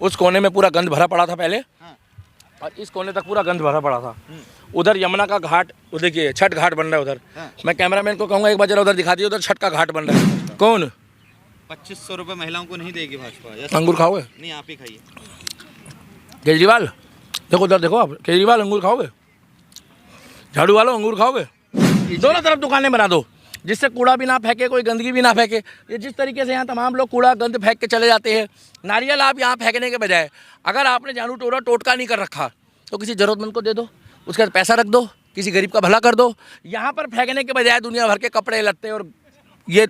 उस कोने में पूरा गंद भरा पड़ा था पहले, और इस कोने तक पूरा गंद भरा पड़ा था। उधर यमुना का घाट, उधर देखिए छठ घाट बन रहा है उधर। मैं कैमरामैन को कहूँगा एक बार जरा उधर दिखा दिए, उधर छठ का घाट बन रहा है। कौन 2500 रुपये महिलाओं को नहीं देगी भाजपा? अंगूर खाओगे? नहीं, आप ही खाइए। केजरीवाल देखो उधर देखो, आप केजरीवाल अंगूर खाओगे? झाड़ू वालों अंगूर खाओगे? दोनों तरफ दुकानें बना दो जिससे कूड़ा भी ना फेंके, कोई गंदगी भी ना फेंके। ये जिस तरीके से यहाँ तमाम लोग कूड़ा गंद फेंक के चले जाते हैं, नारियल आप यहाँ फेंकने के बजाय अगर आपने झाड़ू टोरा टोटका नहीं कर रखा तो किसी ज़रूरतमंद को दे दो, उसके बाद पैसा रख दो, किसी गरीब का भला कर दो। यहाँ पर फेंकने के बजाय दुनिया भर के कपड़े लत्ते और ये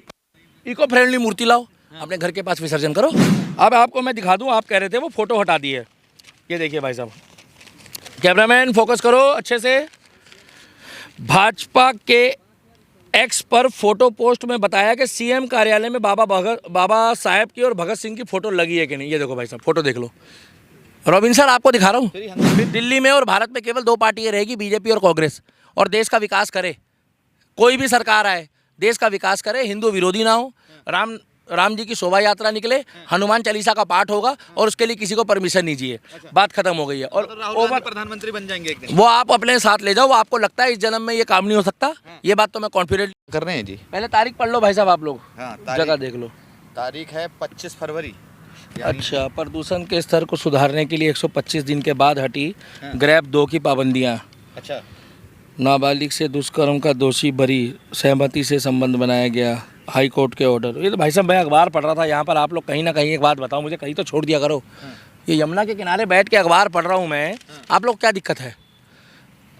इको फ्रेंडली मूर्ति लाओ, अपने घर के पास विसर्जन करो। अब आपको मैं दिखा दूँ, आप कह रहे थे वो फ़ोटो हटा दी है। ये देखिए भाई साहब, कैमरामैन फोकस करो अच्छे से। भाजपा के एक्स पर फोटो पोस्ट में बताया कि सीएम कार्यालय में बाबा साहेब की और भगत सिंह की फोटो लगी है कि नहीं। ये देखो भाई साहब, फोटो देख लो। रॉबिन सर आपको दिखा रहा हूँ। दिल्ली में और भारत में केवल 2 पार्टियां रहेगी, बीजेपी और कांग्रेस। और देश का विकास करे, कोई भी सरकार आए देश का विकास करे, हिंदू विरोधी ना हो। राम जी की शोभा यात्रा निकले, हनुमान चालीसा का पाठ होगा और उसके लिए किसी को परमिशन नहीं चाहिए। बात खत्म हो गई है। और राहुल प्रधानमंत्री बन जाएंगे एक दिन। वो आप अपने साथ ले जाओ, वो आपको लगता है इस जन्म में ये काम नहीं हो सकता, ये बात तो मैं कॉन्फिडेंट कर रहे हैं जी। पहले तारीख पढ़ लो भाई साहब, आप लोग जगह देख लो। तारीख है 25 फरवरी। अच्छा, प्रदूषण के स्तर को सुधारने के लिए 125 दिन के बाद हटी ग्रैब 2 की पाबंदियां। अच्छा, नाबालिग से दुष्कर्म का दोषी बरी, सहमति से संबंध बनाया गया, हाई कोर्ट के ऑर्डर। ये तो भाई साहब मैं अखबार पढ़ रहा था यहाँ पर, आप लोग कहीं ना कहीं एक बात बताओ मुझे, कहीं तो छोड़ दिया करो। ये यमुना के किनारे बैठ के अखबार पढ़ रहा हूँ मैं, आप लोग क्या दिक्कत है?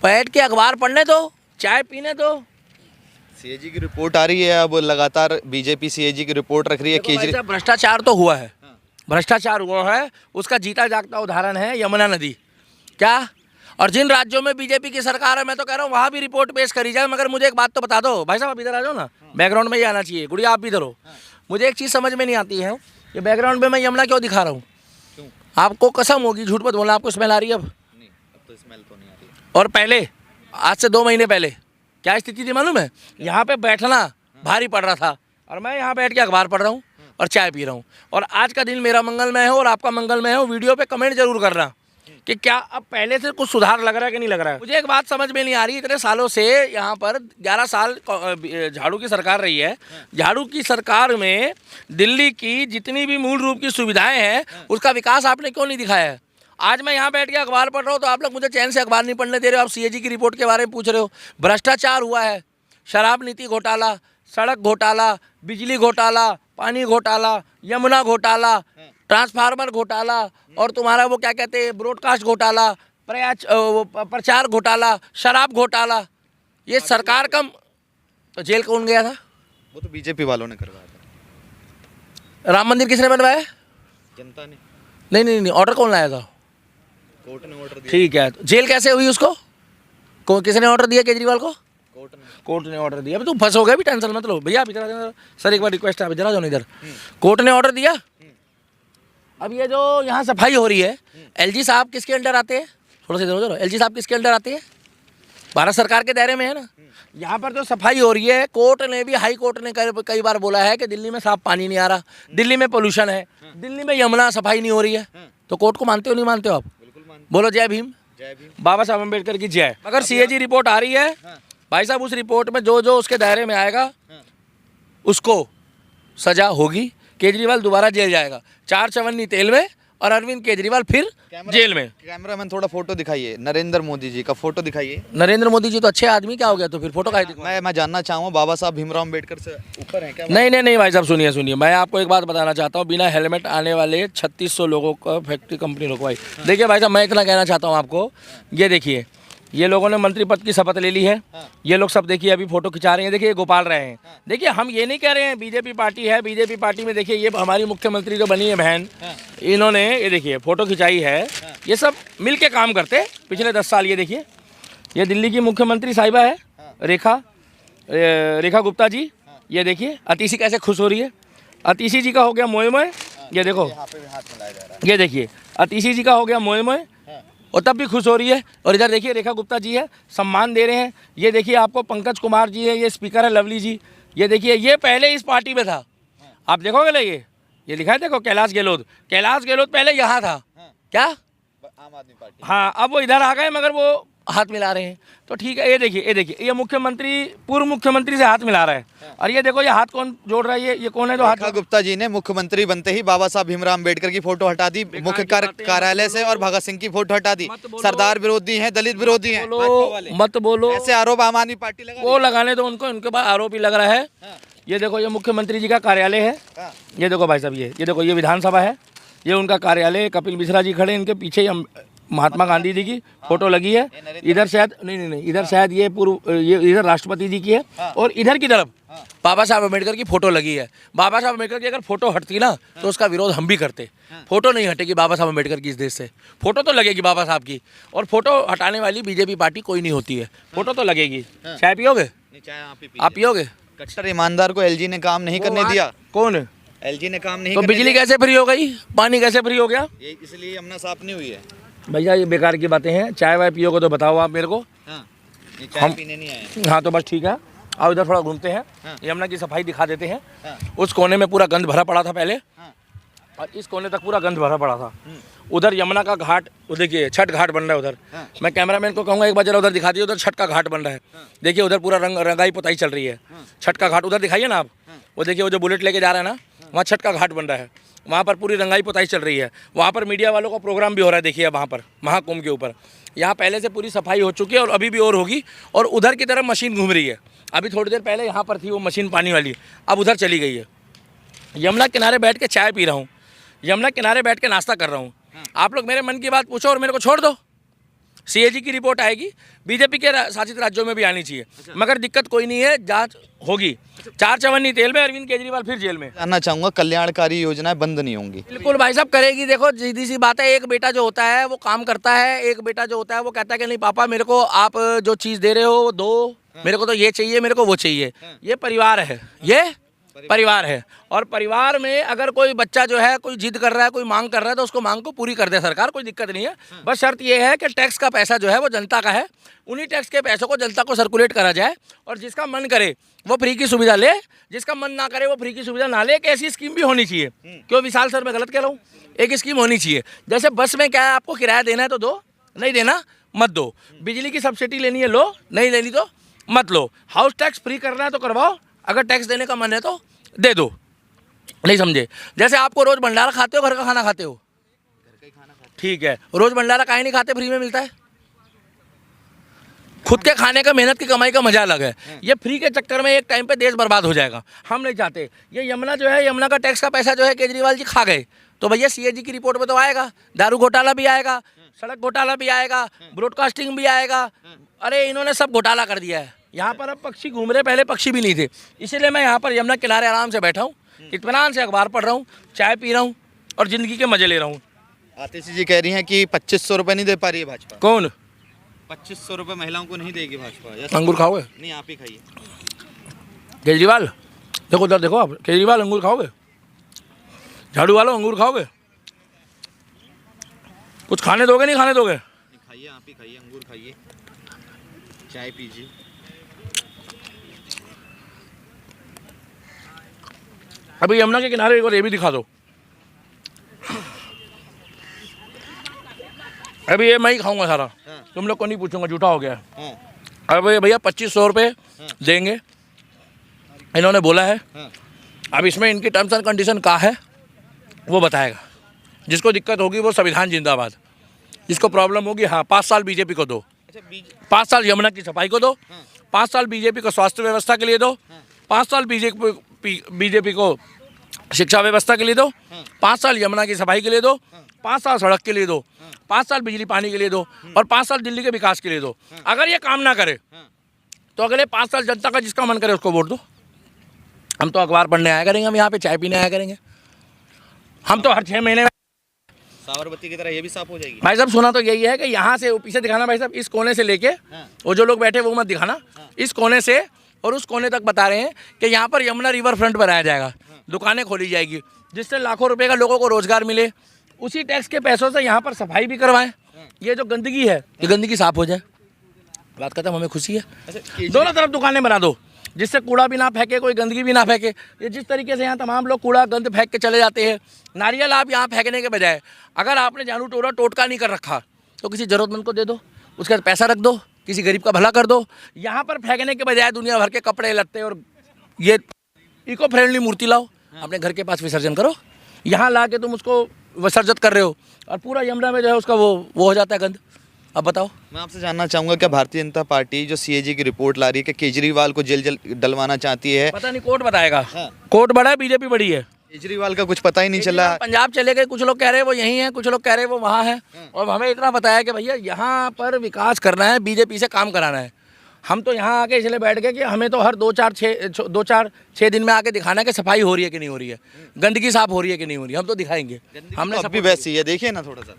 बैठ के अखबार पढ़ने दो, चाय पीने दो। सीएजी की रिपोर्ट आ रही है, अब लगातार बीजेपी सीएजी की रिपोर्ट रख रही है। केजरीवाल भ्रष्टाचार तो हुआ है, भ्रष्टाचार हुआ है, उसका जीता जागता उदाहरण है यमुना नदी। क्या? और जिन राज्यों में बीजेपी की सरकार है, मैं तो कह रहा हूँ वहाँ भी रिपोर्ट पेश करी जाए। मगर मुझे एक बात तो बता दो भाई साहब, आप इधर आ जाओ ना, बैकग्राउंड में ही आना चाहिए। गुड़िया आप भी इधर हो। मुझे एक चीज़ समझ में नहीं आती है, ये बैकग्राउंड में मैं यमुना क्यों दिखा रहा हूँ? आपको कसम होगी, झूठ मत बोलना, आपको स्मेल आ रही है? अब नहीं, अब तो स्मेल तो नहीं आ रही। और पहले, आज से 2 महीने पहले क्या स्थिति थी मालूम है? यहाँ पे बैठना भारी पड़ रहा था, और मैं यहाँ बैठ के अखबार पढ़ रहा हूँ और चाय पी रहा हूँ। और आज का दिन मेरा मंगलमय हो और आपका मंगलमय हो। वीडियो पे कमेंट जरूर करना कि क्या अब पहले से कुछ सुधार लग रहा है कि नहीं लग रहा है। मुझे एक बात समझ में नहीं आ रही, इतने सालों से यहाँ पर 11 साल झाड़ू की सरकार रही है, झाड़ू की सरकार में दिल्ली की जितनी भी मूल रूप की सुविधाएं हैं उसका विकास आपने क्यों नहीं दिखाया है? आज मैं यहाँ बैठ के अखबार पढ़ रहा हूँ तो आप लोग मुझे चैन से अखबार नहीं पढ़ने दे रहे हो। आप सीएजी की रिपोर्ट के बारे में पूछ रहे हो। भ्रष्टाचार हुआ है, शराब नीति घोटाला, सड़क घोटाला, बिजली घोटाला, पानी घोटाला, यमुना घोटाला, ट्रांसफार्मर घोटाला, और तुम्हारा वो क्या कहते हैं ब्रॉडकास्ट घोटाला, प्रचार घोटाला, शराब घोटाला। ये सरकार कम तो जेल कौन गया था? वो तो बीजेपी वालों ने करवाया था। राम मंदिर किसने बनवाया? जनता ने। नहीं, ऑर्डर कौन लाया था? कोर्ट ने ऑर्डर दिया। ठीक है, तो जेल कैसे हुई उसको? किसने ऑर्डर दिया केजरीवाल को? कोर्ट ने ऑर्डर दिया। अभी तुम फंस हो गए, भी टेंशन मत लो भैया। आप इधर सर, एक बार रिक्वेस्ट है, आप इधर जाओ इधर। कोर्ट ने ऑर्डर दिया। अब ये जो यहाँ सफाई हो रही है, एलजी साहब किसके अंडर आते हैं? थोड़ा सा इधर हो जाओ। एलजी साहब किसके अंडर आते हैं? भारत सरकार के दायरे में है ना। यहाँ पर जो सफाई हो रही है, कोर्ट ने भी, हाई कोर्ट ने कई बार बोला है कि दिल्ली में साफ पानी नहीं आ रहा, दिल्ली में पोल्यूशन है, दिल्ली में यमुना सफाई नहीं हो रही है। तो कोर्ट को मानते हो नहीं मानते हो आप? बोलो जय भीम, बाबा साहब अम्बेडकर की जय। मगर सीएजी रिपोर्ट आ रही है भाई साहब, उस रिपोर्ट में जो जो उसके दायरे में आएगा उसको सजा होगी। केजरीवाल दोबारा जेल जाएगा, 4 चवन्नी तेल में, और अरविंद केजरीवाल फिर जेल में। कैमरामैन थोड़ा फोटो दिखाइए, नरेंद्र मोदी जी का फोटो दिखाइए। नरेंद्र मोदी जी तो अच्छे आदमी, क्या हो गया तो फिर फोटो का? मैं जानना चाहूँगा, बाबा साहब भीमराव अम्बेडकर से ऊपर है क्या? नहीं भाई साहब, सुनिए, मैं आपको एक बात बताना चाहता हूँ। बिना हेलमेट आने वाले 3600 लोगों का फैक्ट्री कंपनी रुकवाई। देखिए भाई साहब, मैं इतना कहना चाहता हूँ आपको, ये देखिए, ये लोगों ने मंत्री पद की शपथ ले ली है। ये लोग सब देखिए अभी फोटो खिंचा रहे हैं, देखिए गोपाल रहे हैं। देखिए हम ये नहीं कह रहे हैं बीजेपी पार्टी है, बीजेपी पार्टी में देखिए ये हमारी मुख्यमंत्री जो बनी है बहन, इन्होंने ये देखिए फोटो खिंचाई है। ये सब मिल के काम करते पिछले 10 साल। ये देखिए, ये दिल्ली की मुख्यमंत्री साहिबा है, रेखा गुप्ता जी। ये देखिए अतिशी कैसे खुश हो रही है। अतिशी जी का हो गया मोए मोए, ये देखो, ये देखिए अतिशी जी का हो गया मोए मोए, और तब भी खुश हो रही है। और इधर देखिए रेखा गुप्ता जी है, सम्मान दे रहे हैं। ये देखिए आपको पंकज कुमार जी है, ये स्पीकर है लवली जी। ये देखिए, ये पहले इस पार्टी में था, आप देखोगे ना, ये लिखा है देखो कैलाश गहलोत पहले यहाँ था। हाँ। क्या? आम आदमी पार्टी। हाँ, अब वो इधर आ गए मगर वो हाथ मिला रहे हैं। तो ठीक है, ये देखिए ये मुख्यमंत्री पूर्व मुख्यमंत्री से हाथ मिला रहा है। और ये देखो ये हाथ कौन जोड़ रहा है, ये कौन है जो हाथ रेखा गुप्ता जी ने मुख्यमंत्री बनते ही बाबा साहब भीमराव अम्बेडकर की फोटो हटा दी मुख्य कार्यालय से और भगत सिंह की फोटो हटा दी। सरदार विरोधी हैं, दलित विरोधी हैं, भाजपा वाले। मत बोलो, ऐसे आरोप आम आदमी पार्टी लगा वो लगाने दो उनको, उनके पास आरोप ही लग रहा है। ये देखो ये मुख्यमंत्री जी का कार्यालय है। ये देखो भाई साहब, ये देखो ये विधानसभा है, ये उनका कार्यालय। कपिल मिश्रा जी खड़े, इनके पीछे महात्मा गांधी जी की फोटो लगी है। इधर शायद नहीं, इधर शायद ये इधर राष्ट्रपति जी की है और इधर की तरफ बाबा साहब अम्बेडकर की फोटो लगी है। बाबा साहब अम्बेडकर की अगर फोटो हटती ना तो उसका विरोध हम भी करते। फोटो नहीं हटेगी बाबा साहब अम्बेडकर की इस देश से, फोटो तो लगेगी बाबा साहब की। और फोटो हटाने वाली बीजेपी पार्टी कोई नहीं होती है, फोटो तो लगेगी। चाय पियोगे? आप पियोगे? कट्टर ईमानदार को एलजी ने काम नहीं करने दिया। कौन? एलजी ने काम नहीं तो करने बिजली कैसे फ्री हो गई, पानी कैसे फ्री हो गया? दिया। इसलिए यमुना साफ नहीं हुई है। भैया ये बेकार की बातें हैं। चाय वाय पियोगे तो बताओ आप मेरे को। ये चाय पीने नहीं आए। हाँ तो बस ठीक है, आओ इधर थोड़ा घूमते हैं, यमुना की सफाई दिखा देते हैं। उस कोने में पूरा गंद भरा पड़ा था पहले, और इस कोने तक पूरा गंद भरा पड़ा था। उधर यमुना का घाट, वो देखिए छठ घाट बन रहा है उधर। मैं कैमरामैन को कहूँगा एक बार जरा उधर दिखा दिए, उधर छठ का घाट बन रहा है। देखिए उधर पूरा रंगाई पुताई चल रही है। छठ का घाट उधर दिखाइए ना आप, वो देखिए वो जो बुलेट लेके जा रहा है ना, वहाँ छठ का घाट बन रहा है। वहाँ पर पूरी रंगाई पुताई चल रही है। वहाँ पर मीडिया वालों का प्रोग्राम भी हो रहा है, देखिए वहाँ पर महाकुंभ के ऊपर। यहाँ पहले से पूरी सफाई हो चुकी है और अभी भी और होगी। और उधर की तरफ मशीन घूम रही है। अभी थोड़ी देर पहले यहाँ पर थी वो मशीन पानी वाली, अब उधर चली गई है। यमुना किनारे बैठ के चाय पी रहा हूँ, यमुना किनारे बैठ के नाश्ता कर रहा हूँ। आप लोग मेरे मन की बात पूछो और मेरे को छोड़ दो। सीएजी की रिपोर्ट आएगी, बीजेपी के शासित राज्यों में भी आनी चाहिए। मगर दिक्कत कोई नहीं है, जांच होगी। 4 चवन्नी तेल में, अरविंद केजरीवाल फिर जेल में। जानना चाहूंगा, कल्याणकारी योजनाएं बंद नहीं होंगी? बिल्कुल भाई साहब करेगी। देखो सीधी सी बात है, एक बेटा जो होता है वो काम करता है, एक बेटा जो होता है वो कहता है कि नहीं पापा मेरे को आप जो चीज़ दे रहे हो वो दो, मेरे को तो ये चाहिए, मेरे को वो चाहिए। ये परिवार है, ये परिवार है। और परिवार में अगर कोई बच्चा जो है कोई जिद कर रहा है, कोई मांग कर रहा है, तो उसको मांग को पूरी कर दे सरकार, कोई दिक्कत नहीं है। बस शर्त ये है कि टैक्स का पैसा जो है वो जनता का है, उन्हीं टैक्स के पैसों को जनता को सर्कुलेट करा जाए। और जिसका मन करे वो फ्री की सुविधा ले, जिसका मन ना करे वो फ्री की सुविधा ना ले। एक ऐसी स्कीम भी होनी चाहिए। क्यों विशाल सर मैं गलत कह रहा हूँ? एक स्कीम होनी चाहिए। जैसे बस में क्या है, आपको किराया देना है तो दो, नहीं देना मत दो। बिजली की सब्सिडी लेनी है लो, नहीं लेनी तो मत लो। हाउस टैक्स फ्री करना है तो करवाओ, अगर टैक्स देने का मन है तो दे दो। नहीं समझे? जैसे आपको रोज भंडारा खाते हो, घर का खाना खाते हो, ठीक है, रोज भंडारा काहे नहीं खाते, फ्री में मिलता है। खुद के खाने का, मेहनत की कमाई का मजा अलग है। ये फ्री के चक्कर में एक टाइम पे देश बर्बाद हो जाएगा, हम नहीं चाहते। ये यमुना जो है, यमुना का टैक्स का पैसा जो है केजरीवाल जी खा गए, तो भैया सीएजी की रिपोर्ट में तो आएगा। दारू घोटाला भी आएगा, सड़क घोटाला भी आएगा, ब्रॉडकास्टिंग भी आएगा। अरे इन्होंने सब घोटाला कर दिया है। यहाँ पर अब पक्षी घूम रहे, पहले पक्षी भी नहीं थे। इसीलिए मैं यहाँ पर यमुना किनारे आराम से बैठा हूँ, इत्मीनान से अखबार पढ़ रहा हूँ, चाय पी रहा हूँ और ज़िंदगी के मज़े ले रहा हूँ। आतिशी जी कह रही हैं कि 2500 रुपये नहीं दे पा रही है भाजपा। कौन? 2500 रुपये महिलाओं को नहीं देगी भाजपा। अंगूर खाओगे? नहीं, आप ही खाइए। केजरीवाल देखो उधर देखो, आप केजरीवाल अंगूर खाओगे? झाड़ू वालों अंगूर खाओगे? कुछ खाने दोगे नहीं खाने दोगे? खाइए, आप ही खाइए, अंगूर खाइए, चाय पीजिए। अभी यमुना के किनारे एक बार ये भी दिखा दो। अभी ये मैं ही खाऊंगा सारा, तुम लोग को नहीं पूछूंगा, झूठा हो गया। अरे भैया 2500 रुपये देंगे इन्होंने बोला है। अब इसमें इनकी टर्म्स एंड कंडीशन क्या है वो बताएगा। जिसको दिक्कत होगी वो संविधान जिंदाबाद, जिसको प्रॉब्लम होगी हाँ 5 साल बीजेपी को दो, 5 साल यमुना की सफाई को दो, 5 साल बीजेपी को स्वास्थ्य व्यवस्था के लिए दो, 5 साल बीजेपी को शिक्षा व्यवस्था के लिए दो, 5 साल यमुना की सफाई के लिए दो, 5 साल सड़क के लिए दो, 5 साल बिजली पानी के लिए दो और 5 साल दिल्ली के विकास के लिए दो। अगर ये काम ना करे तो अगले 5 साल जनता का जिसका मन करे उसको वोट दो। हम तो अखबार पढ़ने आया करेंगे, हम यहाँ पे चाय पीने आया करेंगे। हम तो हर 6 महीने साबरमती की तरह ये भी साफ हो जाएगी। भाई साहब सुना तो यही है कि यहाँ से पीछे दिखाना भाई साहब, इस कोने से लेके वो जो लोग बैठे वो मत दिखाना, इस कोने से और उस कोने तक बता रहे हैं कि यहाँ पर यमुना रिवर फ्रंट बनाया जाएगा, दुकानें खोली जाएगी जिससे लाखों रुपए का लोगों को रोजगार मिले। उसी टैक्स के पैसों से यहाँ पर सफाई भी करवाएं, ये जो गंदगी है ये गंदगी साफ हो जाए, बात खत्म। हमें खुशी है, दोनों तरफ दुकानें बना दो। जिससे कूड़ा भी ना फेंके, कोई गंदगी भी ना फेंके। ये जिस तरीके से यहाँ तमाम लोग कूड़ा गंद फेंक के चले जाते हैं, नारियल आप यहाँ फेंकने के बजाय अगर आपने जानू टोरा टोटका नहीं कर रखा तो किसी ज़रूरतमंद को दे दो, उसके बाद पैसा रख दो, किसी गरीब का भला कर दो। यहाँ पर फेंकने के बजाय दुनिया भर के कपड़े लत्ते और ये इको फ्रेंडली मूर्ति लाओ, अपने घर के पास विसर्जन करो। यहाँ ला के तुम उसको विसर्जित कर रहे हो और पूरा यमुना में जो है उसका वो हो जाता है गंद। अब बताओ। मैं आपसे जानना चाहूंगा क्या भारतीय जनता पार्टी जो सीएजी की रिपोर्ट ला रही है कि केजरीवाल को जेल डलवाना चाहती है? पता नहीं, कोर्ट बताएगा। कोर्ट बड़ा है, बीजेपी बड़ी है। केजरीवाल का कुछ पता ही नहीं चला। पंजाब चले गए, कुछ लोग कह रहे हैं वो यहीं है, कुछ लोग कह रहे हैं वो वहाँ है। और हमें इतना बताया कि भैया यहाँ पर विकास करना है, बीजेपी से काम कराना है। हम तो यहाँ आके इसलिए बैठ गए कि हमें तो हर 2-4-6 दिन में आके दिखाना है कि सफाई हो रही है कि नहीं हो रही है, गंदगी साफ हो रही है कि नहीं हो रही है। हम तो दिखाएंगे। हमने सब भी वैसी है, देखिए ना थोड़ा सा।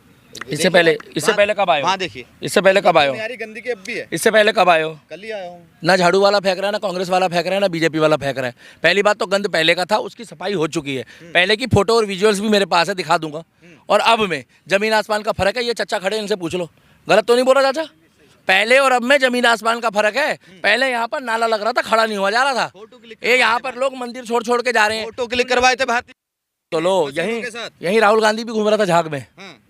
इससे पहले कब आए हो? हाँ देखिए, इससे पहले कब आए हो? गंदगी अब भी है। इससे पहले कब आए हो? कल ही आया हूँ। ना झाड़ू वाला फेंक रहा है, ना कांग्रेस वाला फेंक रहा है, ना बीजेपी वाला फेंक रहा है। पहली बात तो गंद पहले का था, उसकी सफाई हो चुकी है। पहले की फोटो और विजुअल्स भी मेरे पास है, दिखा दूंगा। और अब में जमीन आसमान का फर्क है। ये चचा खड़े, इनसे पूछ लो, गलत तो नहीं बोल रहा चाचा? पहले और अब में जमीन आसमान का फर्क है। पहले यहाँ पर नाला लग रहा था, खड़ा नहीं हुआ जा रहा था। ये यहाँ पर लोग मंदिर छोड़ छोड़ के जा रहे हैं। फोटो क्लिक करवाए थे भारतीय। तो लो, यही राहुल गांधी भी घूम रहा था झाग में।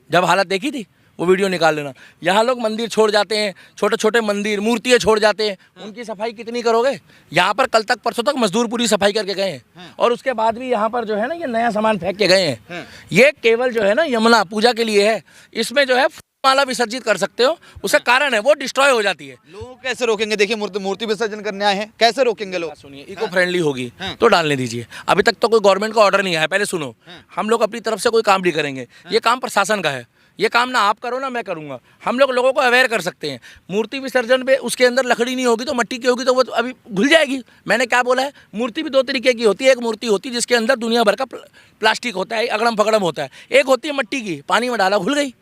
जब हालत देखी थी वो वीडियो निकाल लेना। यहाँ लोग मंदिर छोड़ जाते हैं, छोटे छोटे मंदिर मूर्तियाँ छोड़ जाते हैं। उनकी सफाई कितनी करोगे? यहाँ पर कल तक परसों तक मजदूर पूरी सफाई करके गए हैं। और उसके बाद भी यहाँ पर जो है ना ये नया सामान फेंक के गए हैं। ये केवल जो है ना यमुना पूजा के लिए है। इसमें जो है माला विसर्जित कर सकते हो, उसका कारण है वो डिस्ट्रॉय हो जाती है। लोग कैसे रोकेंगे? देखिए मूर्ति विसर्जन करने आए हैं, कैसे रोकेंगे लोग? सुनिए, इको फ्रेंडली होगी तो डालने दीजिए। अभी तक तो कोई गवर्नमेंट का ऑर्डर नहीं आया। पहले सुनो, हम लोग अपनी तरफ से कोई काम नहीं करेंगे। ये काम प्रशासन का है। ये काम ना आप करो ना मैं करूँगा। हम लोग लोगों को अवेयर कर सकते हैं। मूर्ति विसर्जन पे उसके अंदर लकड़ी नहीं होगी तो मिट्टी की होगी तो वो अभी घुल जाएगी। मैंने क्या बोला है, मूर्ति भी 2 तरीके की होती है। एक मूर्ति होती है जिसके अंदर दुनिया भर का प्लास्टिक होता है, अगड़म फगड़म होता है। एक होती है मिट्टी की, पानी में डाला घुल गई।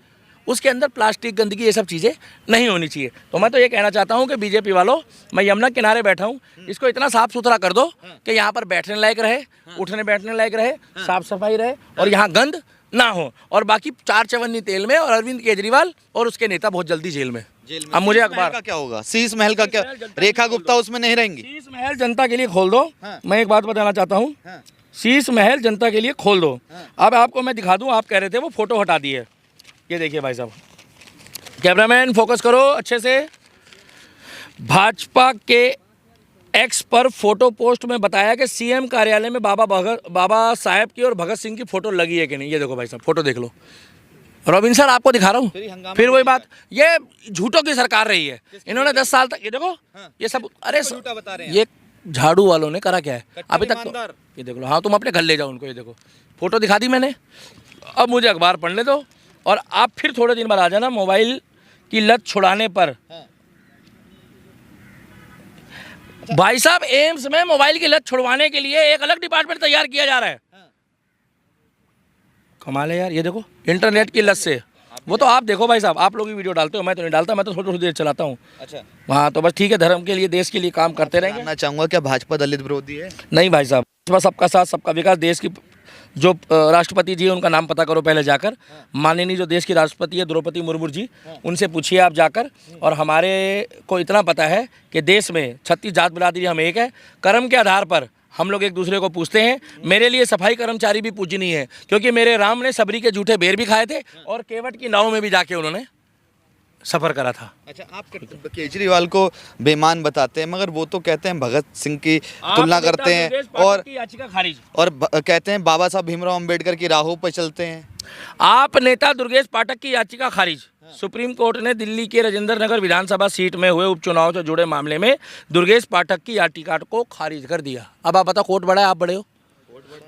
उसके अंदर प्लास्टिक गंदगी ये सब चीज़ें नहीं होनी चाहिए। तो मैं तो ये कहना चाहता हूँ कि बीजेपी वालों, मैं यमुना किनारे बैठा हूँ, इसको इतना साफ सुथरा कर दो कि यहाँ पर बैठने लायक रहे, उठने बैठने लायक रहे, साफ सफाई रहे और यहाँ गंद ना हो। और बाकी 4 चवन्नी तेल में और अरविंद केजरीवाल और उसके नेता बहुत जल्दी जेल में। अब मुझे अखबार का क्या होगा? शीश महल का क्या? रेखा गुप्ता उसमें नहीं रहेंगी? शीश महल जनता के लिए खोल दो। मैं एक बात बताना चाहता हूँ, शीश महल जनता के लिए खोल दो। अब आपको मैं दिखा दूँ, आप कह रहे थे वो फोटो हटा दी है। ये देखिए भाई साहब, कैमरामैन फोकस करो अच्छे से। भाजपा के एक्स पर फोटो पोस्ट में बताया कि सीएम कार्यालय में बाबा साहेब की और भगत सिंह की फोटो लगी है कि नहीं। ये देखो भाई साहब, फोटो देख लो। रॉबिन सर आपको दिखा रहा हूँ। फिर वही बात, ये झूठों की सरकार रही है। इन्होंने 10 साल तक, ये देखो ये सब, अरे ये झाड़ू वालों ने करा क्या है अभी तक तो, ये देख लो। हाँ, तुम अपने घर ले जाओ उनको। ये देखो फोटो दिखा दी मैंने। अब मुझे अखबार पढ़ने दो और आप फिर थोड़े दिन बाद आ जाना मोबाइल की लत छुड़ाने पर। भाई साहब, एम्स में मोबाइल की लत छुड़वाने के लिए एक अलग डिपार्टमेंट तैयार किया जा रहा है। कमाल है यार। ये देखो, इंटरनेट की लत से, वो तो आप देखो भाई साहब, आप लोग भी वीडियो डालते हो, मैं तो नहीं डालता, मैं तो थोड़ी देर चलाता हूँ। अच्छा, हाँ, तो बस ठीक है, धर्म के लिए देश के लिए काम करते रहेंगे। मैं चाहूँगा क्या भाजपा दलित विरोधी है? नहीं भाई साहब, भाजपा सबका साथ सबका विकास। देश की जो राष्ट्रपति जी है उनका नाम पता करो पहले जाकर। माननीय जो देश की राष्ट्रपति है द्रौपदी मुर्मू जी, उनसे पूछिए आप जाकर। और हमारे को इतना पता है कि देश में 36 जात बिरादरी हम एक है। कर्म के आधार पर हम लोग एक दूसरे को पूछते हैं। मेरे लिए सफाई कर्मचारी भी पूजनीय है, क्योंकि मेरे राम ने सबरी के जूठे बेर भी खाए थे और केवट की नाव में भी जाके उन्होंने सफर करा था। अच्छा, आप केजरीवाल को बेईमान बताते हैं, मगर वो तो कहते हैं भगत सिंह की तुलना करते हैं और कहते हैं बाबा साहब भीमराव अंबेडकर की राहों पर चलते हैं। आप नेता दुर्गेश पाठक की याचिका खारिज। सुप्रीम कोर्ट ने दिल्ली के राजेंद्र नगर विधानसभा सीट में हुए उपचुनाव से जुड़े मामले में दुर्गेश पाठक की याचिका को खारिज कर दिया। अब आप बताओ, कोर्ट बड़ा है, आप बड़े हो?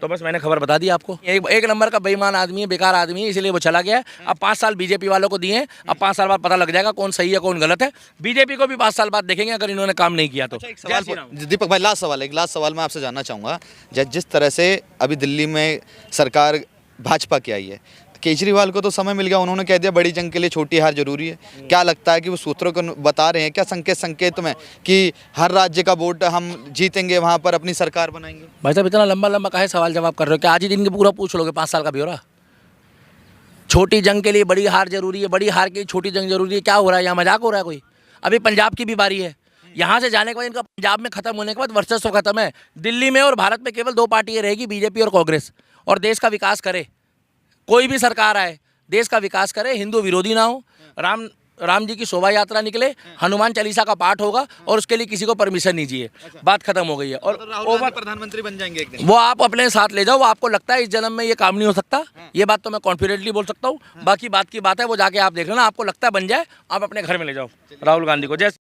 तो बस मैंने खबर बता दी आपको। एक नंबर का बेईमान आदमी है, बेकार आदमी है, इसलिए वो चला गया। अब 5 साल बीजेपी वालों को दिए। अब 5 साल बाद पता लग जाएगा कौन सही है कौन गलत है। बीजेपी को भी 5 साल बाद देखेंगे अगर इन्होंने काम नहीं किया तो। दीपक भाई, एक लास्ट सवाल मैं आपसे जानना चाहूँगा। जिस तरह से अभी दिल्ली में सरकार भाजपा की आई है, केजरीवाल को तो समय मिल गया, उन्होंने कह दिया बड़ी जंग के लिए छोटी हार जरूरी है। क्या लगता है कि वो सूत्रों को बता रहे हैं क्या संकेत में कि हर राज्य का वोट हम जीतेंगे, वहां पर अपनी सरकार बनाएंगे? भाई साहब, इतना लंबा काहे सवाल जवाब कर रहे हो? क्या आज ही दिन के पूरा पूछ लोगे 5 साल का ब्यौरा? छोटी जंग के लिए बड़ी हार जरूरी है, बड़ी हार के लिए छोटी जंग जरूरी है। क्या हो रहा है यहाँ? मजाक हो रहा है कोई? अभी पंजाब की भी बारी है। यहाँ से जाने के बाद इनका पंजाब में खत्म होने के बाद वर्चस्व खत्म है। दिल्ली में और भारत में केवल 2 पार्टियां रहेगी, बीजेपी और कांग्रेस। और देश का विकास करे, कोई भी सरकार आए, देश का विकास करे, हिंदू विरोधी ना हो। राम जी की शोभा यात्रा निकले, हनुमान चालीसा का पाठ होगा और उसके लिए किसी को परमिशन नहीं चाहिए। बात खत्म हो गई है। और राहुल गांधी प्रधानमंत्री बन जाएंगे एक दिन। वो आप अपने साथ ले जाओ, वो आपको लगता है इस जन्म में ये काम नहीं हो सकता, ये बात तो मैं कॉन्फिडेंटली बोल सकता हूँ। बाकी बात की बात है, वो जाके आप देख लेना, आपको लगता है बन जाए, आप अपने घर में ले जाओ राहुल गांधी को। जैसे